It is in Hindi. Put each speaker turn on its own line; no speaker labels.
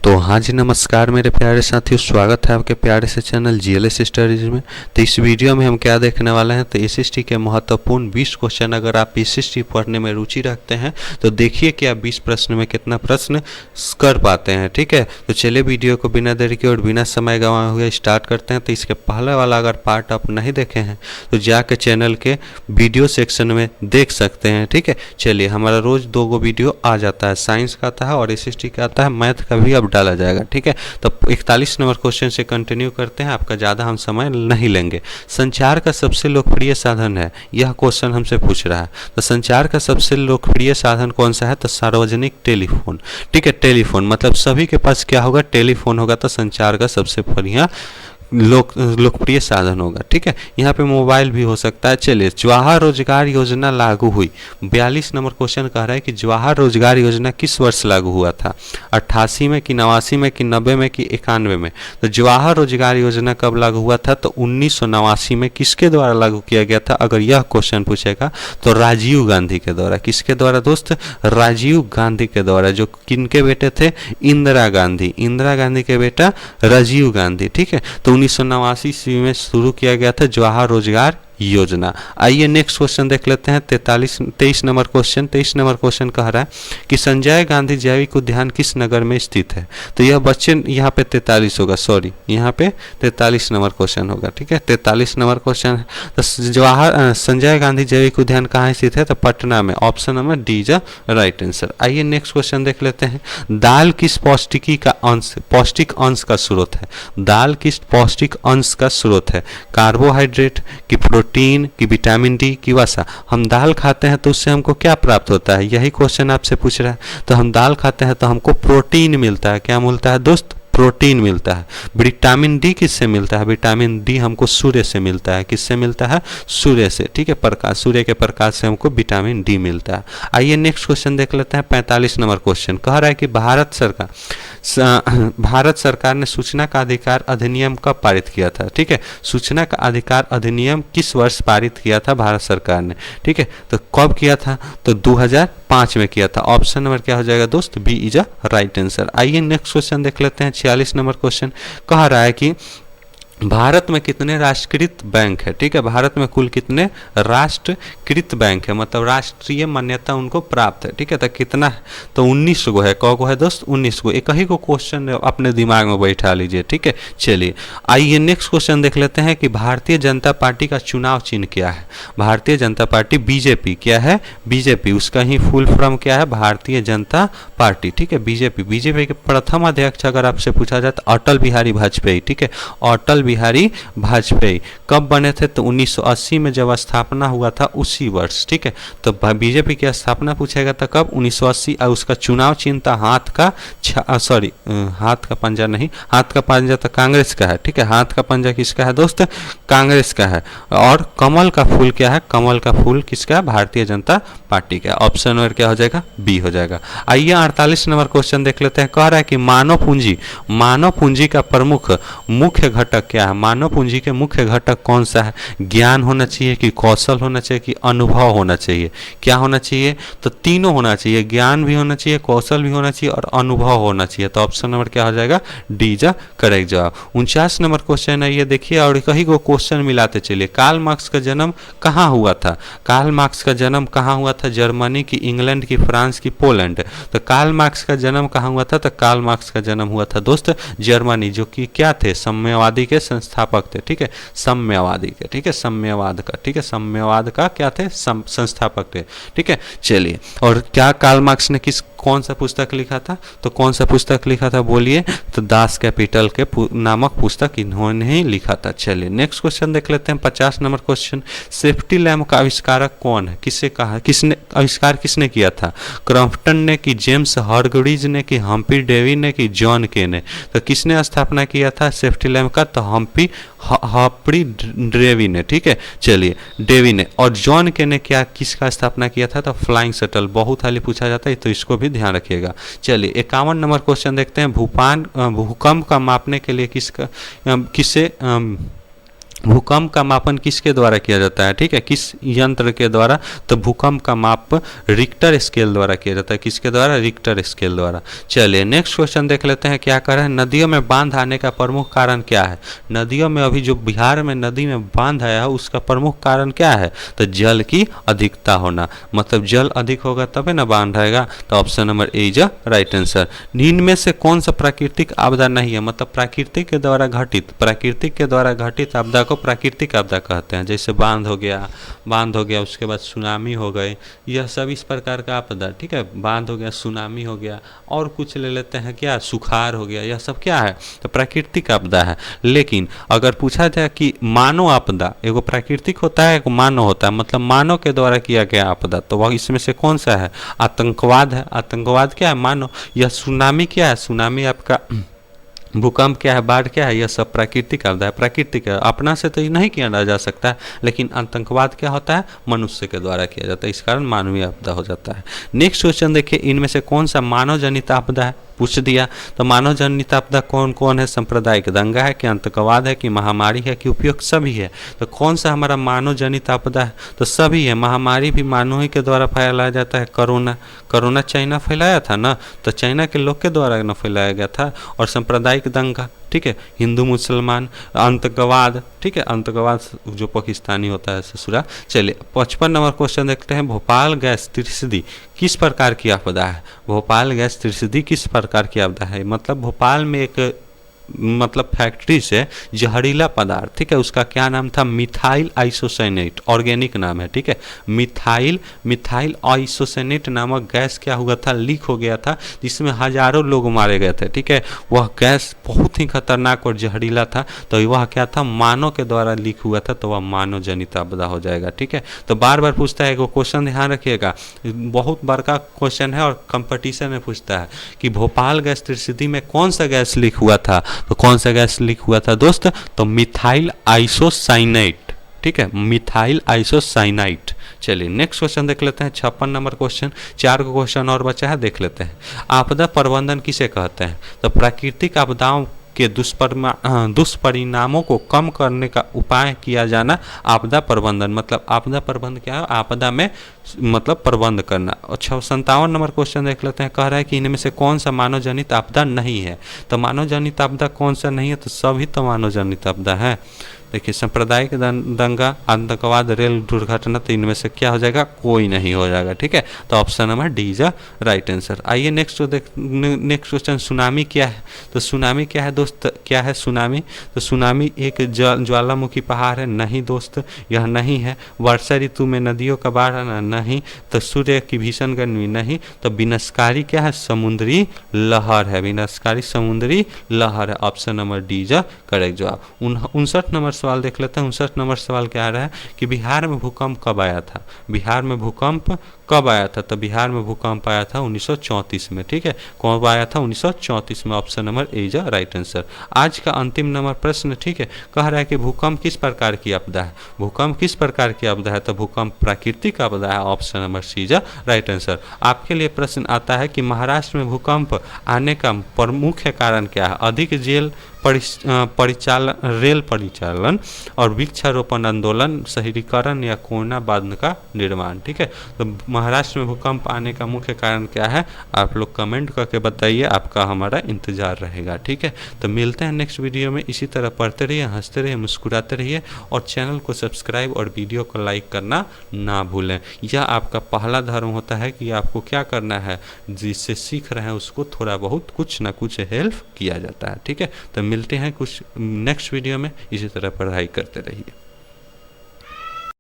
तो हाँ जी, नमस्कार मेरे प्यारे साथियों, स्वागत है आपके प्यारे से चैनल जीएलएस स्टडीज में। तो इस वीडियो में हम क्या देखने वाले हैं, तो एसएसटी के महत्वपूर्ण 20 क्वेश्चन। अगर आप एसएसटी पढ़ने में रुचि रखते हैं तो देखिए कि आप 20 प्रश्न में कितना प्रश्न कर पाते हैं। ठीक है, तो चलिए वीडियो को बिना देरी के और बिना समय गंवाए हुए स्टार्ट करते हैं। तो इसके पहले वाला अगर पार्ट आप नहीं देखे हैं तो जाके चैनल के वीडियो सेक्शन में देख सकते हैं। ठीक है, चलिए, हमारा रोज 2 वीडियो आ जाता है, साइंस का आता है और एसएसटी का आता है, मैथ का भी अब डाला जाएगा। ठीक है, तो 41 नंबर क्वेश्चन से कंटिन्यू करते हैं, आपका ज़्यादा हम समय नहीं लेंगे। संचार का सबसे लोकप्रिय साधन है, यह क्वेश्चन हमसे पूछ रहा है। तो संचार का सबसे लोकप्रिय साधन कौन सा है, तो सार्वजनिक टेलीफोन। ठीक है, टेलीफोन मतलब सभी के पास क्या होगा, टेलीफोन होगा। तो संचार का सबसे बढ़िया लोकप्रिय साधन होगा। ठीक है, यहाँ पे मोबाइल भी हो सकता है। चलिए, जवाहर रोजगार योजना लागू हुई। 42 नंबर क्वेश्चन कह रहा है कि जवाहर रोजगार योजना किस वर्ष लागू हुआ था, 88 में कि 89 में कि 90 में कि 91 में। तो जवाहर रोजगार योजना कब लागू हुआ था, तो 1989 में। किसके द्वारा लागू किया गया था, अगर यह क्वेश्चन पूछेगा तो राजीव गांधी के द्वारा। किसके द्वारा दोस्त, राजीव गांधी के द्वारा, जो किनके बेटे थे, इंदिरा गांधी। इंदिरा गांधी के बेटा राजीव गांधी। ठीक है, तो 1989 ईस्वी में शुरू किया गया था जवाहर रोजगार योजना। आइए नेक्स्ट क्वेश्चन देख लेते हैं। 23 नंबर क्वेश्चन। 23 नंबर क्वेश्चन कह रहा है कि संजय गांधी जैविक उद्यान किस नगर में स्थित है। तो यह बच्चे यहाँ पे 43 होगा, सॉरी यहाँ पे 43 नंबर क्वेश्चन होगा। ठीक है, 43 नंबर क्वेश्चन है। तो संजय गांधी जैविक उद्यान कहाँ स्थित है, तो पटना में। Option number D is right answer. आइए नेक्स्ट क्वेश्चन देख लेते हैं। दाल किस पौष्टिक अंश का स्रोत है। दाल किस पौष्टिक अंश का स्रोत है, कार्बोहाइड्रेट की प्रोटीन की विटामिन डी की वसा। हम दाल खाते हैं तो उससे हमको क्या प्राप्त होता है, यही क्वेश्चन आपसे पूछ रहा है। तो हम दाल खाते हैं तो हमको प्रोटीन मिलता है। क्या मिलता है दोस्त, प्रोटीन मिलता है। विटामिन डी किससे मिलता है, विटामिन डी हमको सूर्य से मिलता है। किससे मिलता है, सूर्य से। ठीक है, प्रकाश, सूर्य के प्रकाश से हमको विटामिन डी मिलता है। आइए नेक्स्ट क्वेश्चन देख लेते हैं। 45 नंबर क्वेश्चन कह रहा है कि भारत सरकार ने सूचना का अधिकार अधिनियम कब पारित किया था। ठीक है, सूचना का अधिकार अधिनियम किस वर्ष पारित किया था भारत सरकार ने। ठीक है, तो कब किया था, तो 2005 में किया था। ऑप्शन नंबर क्या हो जाएगा दोस्त, B is a right answer. आइए नेक्स्ट क्वेश्चन देख लेते हैं। 46 नंबर क्वेश्चन कह रहा है कि भारत में कितने राष्ट्रीयकृत बैंक है। ठीक है, भारत में कुल कितने राष्ट्रीयकृत बैंक है, मतलब राष्ट्रीय मान्यता उनको प्राप्त है। ठीक है, तो कितना है, तो 19 गो है। कौ गो है दोस्त, 19 गो। एक ही को क्वेश्चन अपने दिमाग में बैठा लीजिए। ठीक है, चलिए आइए नेक्स्ट क्वेश्चन देख लेते हैं कि भारतीय जनता पार्टी का चुनाव चिन्ह क्या है। भारतीय जनता पार्टी बीजेपी, क्या है, बीजेपी। उसका ही फुल फॉर्म क्या है, भारतीय जनता पार्टी। ठीक है, बीजेपी। बीजेपी के प्रथम अध्यक्ष अगर आपसे पूछा जाए तो अटल बिहारी वाजपेयी। ठीक है, अटल बिहारी वाजपेयी कब बने थे, तो 1980 में जब स्थापना हुआ था उसी वर्ष। ठीक है, तो बीजेपी की स्थापना पूछेगा तो कब, 1980। और उसका चुनाव चिन्ह था हाथ का हाथ का पंजा नहीं, हाथ का पंजा तो कांग्रेस का है। ठीक है, हाथ का पंजा किसका है दोस्त, कांग्रेस का है। और कमल का फूल क्या है, कमल का फूल किसका है, भारतीय जनता पार्टी का। ऑप्शन नंबर क्या हो जाएगा, बी हो जाएगा। आइए 48 नंबर क्वेश्चन देख लेते हैं। कह रहा है कि मानव पूंजी का प्रमुख मुख्य घटक क्या है। मानव पूंजी के मुख्य घटक कौन सा है, ज्ञान होना चाहिए कि कौशल होना चाहिए कि अनुभव होना चाहिए। क्या होना चाहिए, तो तीनों होना चाहिए, ज्ञान भी होना चाहिए, कौशल भी होना चाहिए और अनुभव होना चाहिए। तो ऑप्शन नंबर क्या हो जाएगा, डी इज करेक्ट जवाब। 49 नंबर क्वेश्चन है ये, देखिए और कहीं को क्वेश्चन मिलाते चलिए। कार्ल मार्क्स का जन्म कहाँ हुआ था। कार्ल मार्क्स का जन्म कहाँ हुआ था, जर्मनी की, इंग्लैंड की, फ्रांस की, पोलैंड। तो कार्ल मार्क्स का जन्म कहाँ हुआ था, तो कार्ल मार्क्स का जन्म हुआ था दोस्त जर्मनी, जो कि क्या थे, साम्यवादी के संस्थापक थे। ठीक है, साम्यवादी के, ठीक है, साम्यवाद का, ठीक है, साम्यवाद का क्या थे, संस्थापक थे। ठीक है, चलिए, और क्या कार्ल मार्क्स ने कौन सा पुस्तक लिखा था, तो कौन सा पुस्तक लिखा था बोलिए, तो दास कैपिटल के नामक पुस्तक इन्होंने ही लिखा था। चलिए नेक्स्ट क्वेश्चन देख लेते हैं। 50 नंबर क्वेश्चन, सेफ्टी लैम्प का आविष्कारक कौन है, किसे कहा, आविष्कार किसने किया था। क्रॉम्पटन ने कि, जेम्स हर्ग्रीज ने कि, हम्फ्री डेवी ने कि, जॉन के ने। तो किसने स्थापना किया था सेफ्टी लैम्प का, तो हम्फ्री डेवी ने। ठीक है, चलिए डेवी ने। और जॉन के ने क्या, किसका स्थापना किया था, तो फ्लाइंग शटल। बहुत हाली पूछा जाता है तो इसको भी ध्यान रखिएगा। चलिए 51 नंबर क्वेश्चन देखते हैं। भूकंप का मापने के लिए किसे भूकंप का मापन किसके द्वारा किया जाता है, ठीक है, किस यंत्र के द्वारा, तो भूकंप का माप रिक्टर स्केल द्वारा किया जाता है। किसके द्वारा, रिक्टर स्केल द्वारा। चलिए नेक्स्ट क्वेश्चन देख लेते हैं, क्या कर रहे हैं, नदियों में बांध आने का प्रमुख कारण क्या है। नदियों में अभी जो बिहार में नदी में बांध आया है उसका प्रमुख कारण क्या है, तो जल की अधिकता होना, मतलब जल अधिक होगा तभी ना बांध आएगा। तो option number A is right answer. इनमें से कौन सा प्राकृतिक आपदा नहीं है, मतलब प्राकृतिक के द्वारा घटित आपदा को प्राकृतिक आपदा कहते हैं। जैसे बांध हो गया, उसके बाद सुनामी हो गए, यह सब इस प्रकार का आपदा, ठीक है, बांध हो गया, सुनामी हो गया, और कुछ ले लेते हैं क्या, सुखाड़ हो गया, यह सब क्या है, तो प्राकृतिक आपदा है। लेकिन अगर पूछा जाए कि मानव आपदा, एगो प्राकृतिक होता है, एगो मानव होता है, मतलब मानव के द्वारा किया गया आपदा, तो वह इसमें से कौन सा है, आतंकवाद है। आतंकवाद क्या है, मानव। यह सुनामी क्या है, सुनामी आपका भूकंप क्या है, बाढ़ क्या है, यह सब प्राकृतिक आपदा है। प्राकृतिक है, अपना से तो ये नहीं किया जा सकता है, लेकिन आतंकवाद क्या होता है, मनुष्य के द्वारा किया जाता है, इस कारण मानवीय आपदा हो जाता है। नेक्स्ट क्वेश्चन देखिए, इनमें से कौन सा मानव जनित आपदा है, पूछ दिया। तो मानव जनित आपदा कौन कौन है, सांप्रदायिक दंगा है कि आतंकवाद है कि महामारी है कि उपयुक्त सभी है। तो कौन सा हमारा मानव जनित आपदा है, तो सभी है। महामारी भी मानव ही के द्वारा फैलाया जाता है। कोरोना चाइना फैलाया था ना, तो चाइना के लोग के द्वारा न फैलाया गया था। और सांप्रदायिक दंगा, ठीक है, हिंदू मुसलमान, आतंकवाद, ठीक है, आतंकवाद जो पाकिस्तानी होता है ससुरा। चलिए 55 नंबर क्वेश्चन देखते हैं, भोपाल गैस त्रासदी किस प्रकार की आपदा है। भोपाल गैस त्रासदी किस प्रकार की आपदा है, मतलब भोपाल में एक मतलब फैक्ट्री से जहरीला पदार्थ, ठीक है, उसका क्या नाम था, मिथाइल आइसोसाइनेट, ऑर्गेनिक नाम है, ठीक है, मिथाइल आइसोसाइनेट नामक गैस क्या हुआ था, लीक हो गया था, जिसमें हजारों लोग मारे गए थे, ठीक है। वह गैस बहुत ही खतरनाक और जहरीला था, तो वह क्या था, मानव के द्वारा लीक हुआ था, तो वह मानव जनित आपदा हो जाएगा, ठीक है। तो बार बार पूछता है, क्वेश्चन ध्यान रखिएगा, बहुत बड़का क्वेश्चन है और कंपटीशन में पूछता है कि भोपाल गैस त्रासदी में कौन सा गैस लीक हुआ था। तो कौन सा गैस लीक हुआ था दोस्त, तो मिथाइल आइसोसाइनेट, ठीक है, मिथाइल आइसोसाइनाइट। चलिए नेक्स्ट क्वेश्चन देख लेते हैं, 56 नंबर क्वेश्चन। 4 को क्वेश्चन और बचा है, देख लेते हैं। आपदा प्रबंधन किसे कहते हैं, तो प्राकृतिक आपदाओं के दुष्परिणामों को कम करने का उपाय किया जाना आपदा प्रबंधन, मतलब आपदा प्रबंधन क्या है, आपदा में मतलब प्रबंध करना। अच्छा 57 नंबर क्वेश्चन देख लेते हैं, कह रहा है कि इनमें से कौन सा मानव जनित आपदा नहीं है। तो मानव जनित आपदा कौन सा नहीं है, तो सभी तो मानव जनित आपदा है। देखिए सांप्रदायिक दंगा, आतंकवाद, रेल दुर्घटना, तो इनमें से क्या हो जाएगा, कोई नहीं हो जाएगा, ठीक है। तो option number D is right answer. आइए नेक्स्ट क्वेश्चन, सुनामी क्या है। तो सुनामी क्या है दोस्त, क्या है सुनामी, तो सुनामी एक ज्वालामुखी पहाड़ है, नहीं दोस्त यह नहीं है। वर्षा ऋतु में नदियों का बाढ़ आना, नहीं। तो सूर्य की भीषण गर्मी, नहीं। तो विनाशकारी क्या है, समुद्री लहर है, विनाशकारी समुद्री लहर है। Option number D is correct जवाब। 59 नंबर सवाल देख लेते हैं। 59 नंबर सवाल क्या आ रहा है कि बिहार में भूकंप कब आया था। बिहार में भूकंप कब आया था, तो बिहार में भूकंप आया था 1934 में, ठीक है। कब आया था, 1934 में। Option number A is right answer. आज का अंतिम नंबर प्रश्न, ठीक है, कह रहा है कि भूकंप किस प्रकार की आपदा है। भूकंप किस प्रकार की आपदा है, तो भूकंप प्राकृतिक आपदा है। Option number C is right answer. आपके लिए प्रश्न आता है कि महाराष्ट्र में भूकंप आने का प्रमुख कारण क्या है। अधिक रेल परिचालन और वृक्षारोपण आंदोलन, शहरीकरण या कोयला बांध का निर्माण, ठीक है। तो महाराष्ट्र में भूकंप आने का मुख्य कारण क्या है, आप लोग कमेंट करके बताइए, आपका हमारा इंतजार रहेगा, ठीक है। तो मिलते हैं नेक्स्ट वीडियो में। इसी तरह पढ़ते रहिए, हंसते रहिए, मुस्कुराते रहिए और चैनल को सब्सक्राइब और वीडियो को लाइक करना ना भूलें। यह आपका पहला धर्म होता है कि आपको क्या करना है, जिससे सीख रहे हैं उसको थोड़ा बहुत कुछ ना कुछ हेल्प किया जाता है, ठीक है। तो मिलते हैं कुछ नेक्स्ट वीडियो में, इसी तरह पढ़ाई करते रहिए।